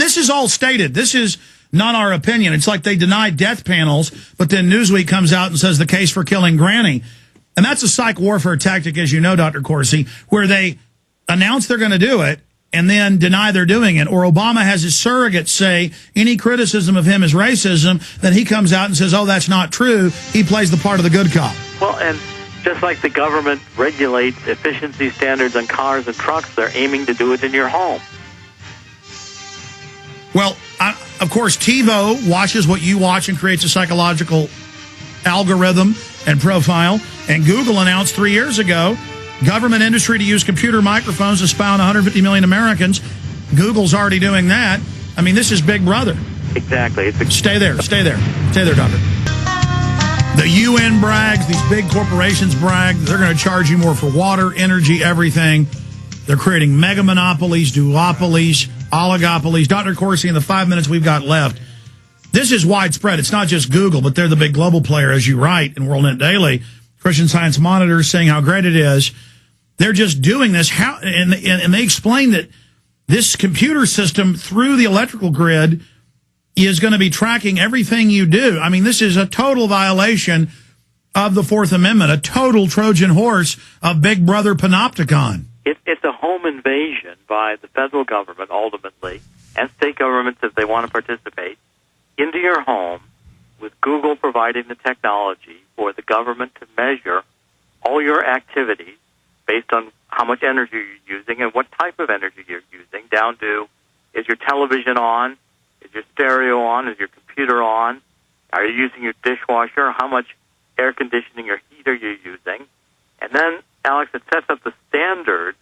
this is all stated. This is not our opinion. It's like they deny death panels, but then Newsweek comes out and says the case for killing Granny. And that's a psych warfare tactic, as you know, Dr. Corsi, where they announce they're going to do it and then deny they're doing it. Or Obama has his surrogates say any criticism of him is racism. Then he comes out and says, oh, that's not true. He plays the part of the good cop. Well, and just like the government regulates efficiency standards on cars and trucks, they're aiming to do it in your home. Well, of course, TiVo watches what you watch and creates a psychological algorithm and profile. And Google announced 3 years ago, government industry to use computer microphones to spy on 150 million Americans. Google's already doing that. I mean, this is Big Brother. Exactly. Stay there, Doctor. The UN brags, these big corporations brag, they're going to charge you more for water, energy, everything. They're creating mega monopolies, duopolies, oligopolies. Dr. Corsi, in the 5 minutes we've got left, this is widespread. It's not just Google, but they're the big global player, as you write in WorldNet Daily. Christian Science Monitor is saying how great it is. They're just doing this. And they explain that this computer system through the electrical grid is going to be tracking everything you do. I mean, this is a total violation of the Fourth Amendment, a total Trojan horse of Big Brother panopticon. It's a home invasion by the federal government, ultimately, and state governments, if they want to participate, into your home, with Google providing the technology for the government to measure all your activities based on how much energy you're using and what type of energy you're using, down to, is your television on? Is your stereo on? Is your computer on? Are you using your dishwasher? How much air conditioning or heat are you using? And then, Alex, it sets up the standard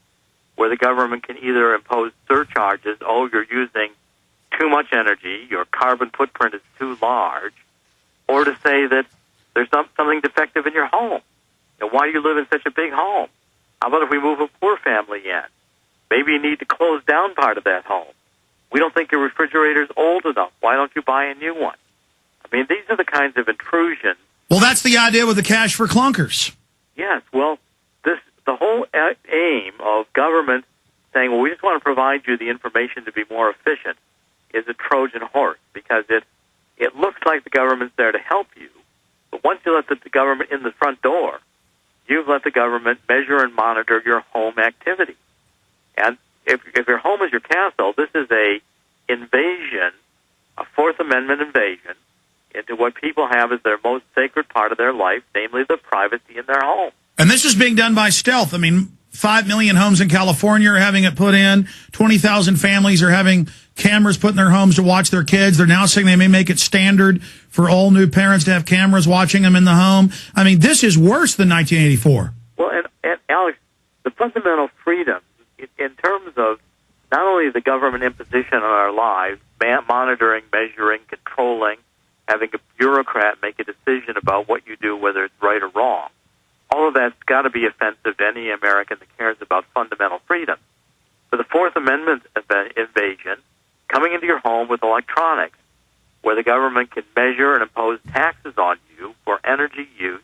where the government can either impose surcharges, oh, you're using too much energy, your carbon footprint is too large, or to say that there's something defective in your home. You know, why do you live in such a big home? How about if we move a poor family in? Maybe you need to close down part of that home. We don't think your refrigerator's old enough. Why don't you buy a new one? I mean, these are the kinds of intrusions. Well, that's the idea with the cash for clunkers. Yes, well, the whole aim of government saying, well, we just want to provide you the information to be more efficient is a Trojan horse, because it looks like the government's there to help you, but once you let the government in the front door, you've let the government measure and monitor your home activity. And if your home is your castle, this is a invasion, a Fourth Amendment invasion, into what people have as their most sacred part of their life, namely the privacy in their home. And this is being done by stealth. I mean, 5 million homes in California are having it put in. 20,000 families are having cameras put in their homes to watch their kids. They're now saying they may make it standard for all new parents to have cameras watching them in the home. I mean, this is worse than 1984. Well, and Alex, the fundamental freedoms in terms of not only the government imposition on our lives, monitoring, measuring, controlling, having a bureaucrat make a decision about what you do, whether it's right or wrong, all of that's got to be offensive to any American that cares about fundamental freedom. For the Fourth Amendment invasion, coming into your home with electronics, where the government can measure and impose taxes on you for energy use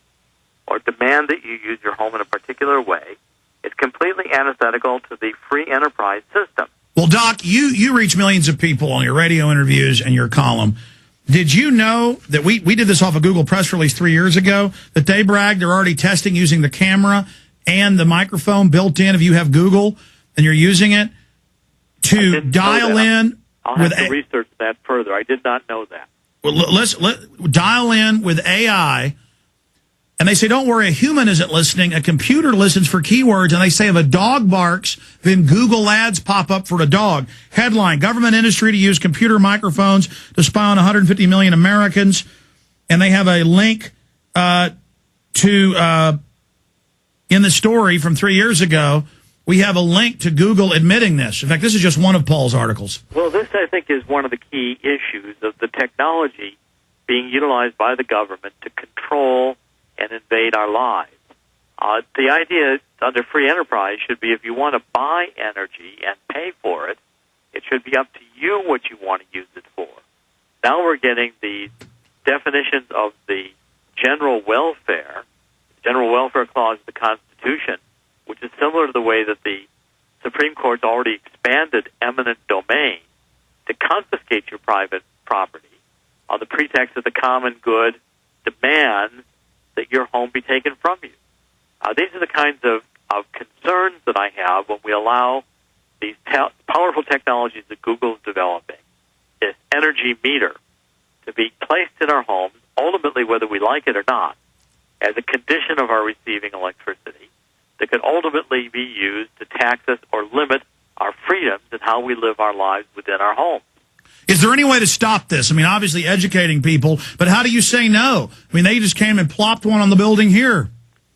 or demand that you use your home in a particular way, it's completely antithetical to the free enterprise system. Well, Doc, you reach millions of people on your radio interviews and your column. Did you know that we did this off a Google press release 3 years ago, that they bragged they're already testing using the camera and the microphone built in if you have Google and you're using it to dial in? I'll have to research that further. I did not know that. Well, let's dial in with AI, and they say, don't worry, a human isn't listening. A computer listens for keywords, and they say if a dog barks, then Google ads pop up for a dog. Headline, government industry to use computer microphones to spy on 150 million Americans, and they have a link to in the story from 3 years ago, we have a link to Google admitting this. In fact, this is just one of Paul's articles. Well, this, I think, is one of the key issues of the technology being utilized by the government to control and invade our lives. The idea under free enterprise should be if you want to buy energy and pay for it, it should be up to you what you want to use it for. Now we're getting the definitions of the general welfare clause of the Constitution, which is similar to the way that the Supreme Court's already expanded eminent domain to confiscate your private property on the pretext that the common good demands that your home be taken from you. These are the kinds of concerns that I have when we allow these powerful technologies that Google is developing, this energy meter, to be placed in our homes, ultimately whether we like it or not, as a condition of our receiving electricity that could ultimately be used to tax us or limit our freedoms and how we live our lives within our homes. Is there any way to stop this? I mean, obviously educating people, but how do you say no? I mean, they just came and plopped one on the building here.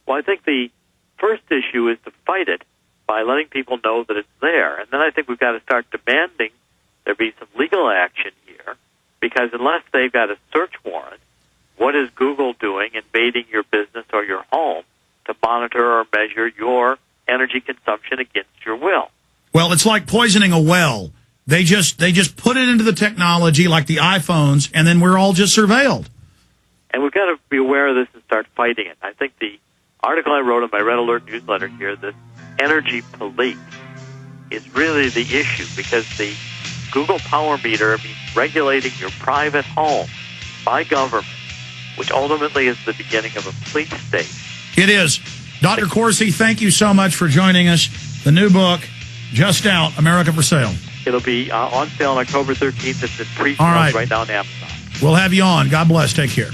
Well, I think the first issue is to fight it by letting people know that it's there. And then I think we've got to start demanding there be some legal action here, because unless they've got a search warrant, what is Google doing invading your business or your home to monitor or measure your energy consumption against your will? Well, it's like poisoning a well. They just put it into the technology like the iPhones, and then we're all just surveilled. And we've got to be aware of this and start fighting it. I think the article I wrote in my Red Alert newsletter here, this energy police, is really the issue, because the Google Power Meter means regulating your private home by government, which ultimately is the beginning of a police state. It is. Dr. Corsi, thank you so much for joining us. The new book, just out, America for Sale. It'll be on sale on October 13th. It's in pre-sales right now on Amazon. We'll have you on. God bless. Take care.